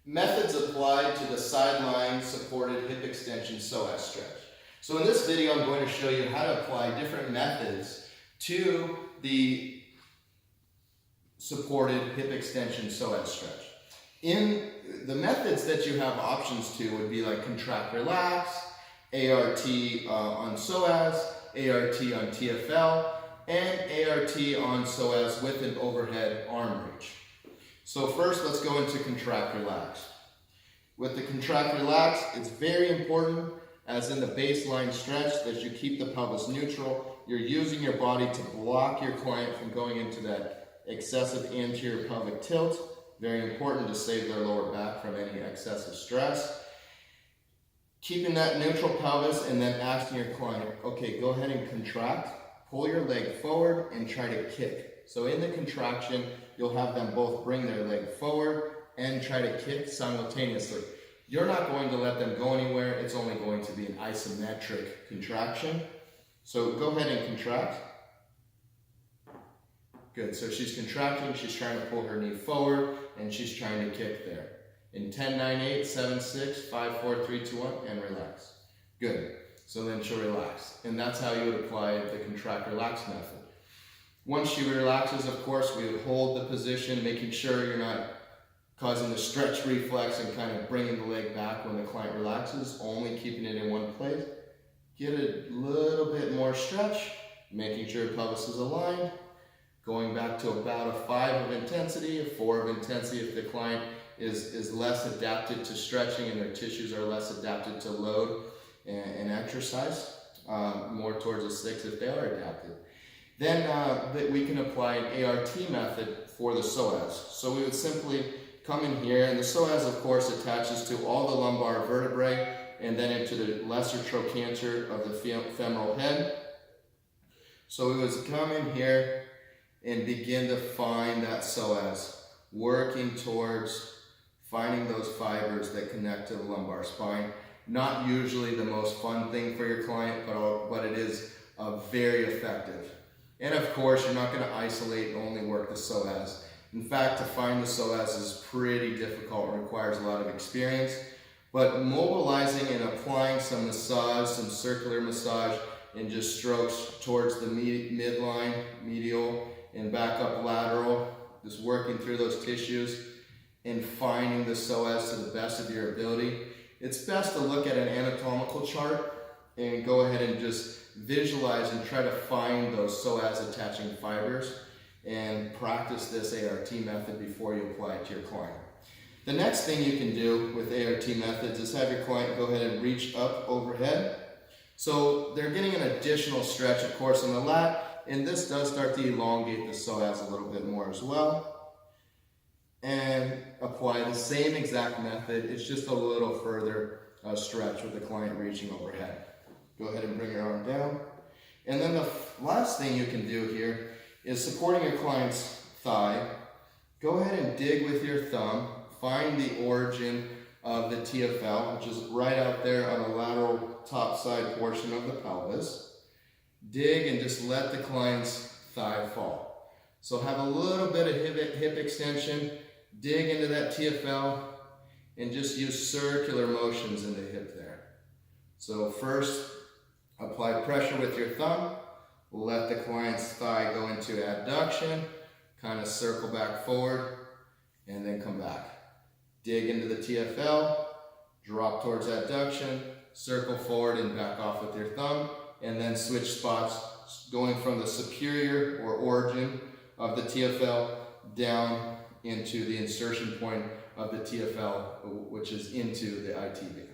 Methods applied to the sideline supported hip extension psoas stretch. So in this video, I'm going to show you how to apply different methods to the supported hip extension psoas stretch. In the methods that you have options to would be like contract relax, ART on psoas, ART on TFL, and ART on psoas with an overhead arm reach. So first, let's go into contract relax. With the contract relax, it's very important, as in the baseline stretch, that you keep the pelvis neutral. You're using your body to block your client from going into that excessive anterior pelvic tilt. Very important to save their lower back from any excessive stress. Keeping that neutral pelvis and then asking your client, okay, go ahead and contract, pull your leg forward and try to kick. So in the contraction, you'll have them both bring their leg forward and try to kick simultaneously. You're not going to let them go anywhere. It's only going to be an isometric contraction. So go ahead and contract. Good, so she's contracting, she's trying to pull her knee forward, and she's trying to kick there. In 10, 9, 8, 7, 6, 5, 4, 3, 2, 1, and relax. Good, so then she'll relax. And that's how you would apply the contract relax method. Once she relaxes, of course, we would hold the position, making sure you're not causing the stretch reflex and kind of bringing the leg back when the client relaxes, only keeping it in one place. Get a little bit more stretch, making sure your pelvis is aligned, going back to about a 5 of intensity, a 4 of intensity if the client is less adapted to stretching and their tissues are less adapted to load and exercise, more towards a 6 if they are adapted. Then we can apply an ART method for the psoas. So we would simply come in here, and the psoas, of course, attaches to all the lumbar vertebrae and then into the lesser trochanter of the femoral head. So we would come in here and begin to find that psoas, working towards finding those fibers that connect to the lumbar spine. Not usually the most fun thing for your client, but it is very effective. And of course, you're not going to isolate and only work the psoas. In fact, to find the psoas is pretty difficult and requires a lot of experience. But mobilizing and applying some massage, some circular massage, and just strokes towards the midline, medial, and back up lateral, just working through those tissues and finding the psoas to the best of your ability. It's best to look at an anatomical chart and go ahead and just visualize and try to find those psoas attaching fibers and practice this ART method before you apply it to your client. The next thing you can do with ART methods is have your client go ahead and reach up overhead. So they're getting an additional stretch, of course, in the lat, and this does start to elongate the psoas a little bit more as well. And apply the same exact method, it's just a little further stretch with the client reaching overhead. Go ahead and bring your arm down. And then the last thing you can do here is supporting your client's thigh. Go ahead and dig with your thumb, find the origin of the TFL, which is right out there on the lateral top side portion of the pelvis. Dig and just let the client's thigh fall. So have a little bit of hip extension, dig into that TFL, and just use circular motions in the hip there. So first, apply pressure with your thumb, let the client's thigh go into adduction, kind of circle back forward, and then come back. Dig into the TFL, drop towards adduction, circle forward and back off with your thumb, and then switch spots, going from the superior or origin of the TFL down into the insertion point of the TFL, which is into the IT band.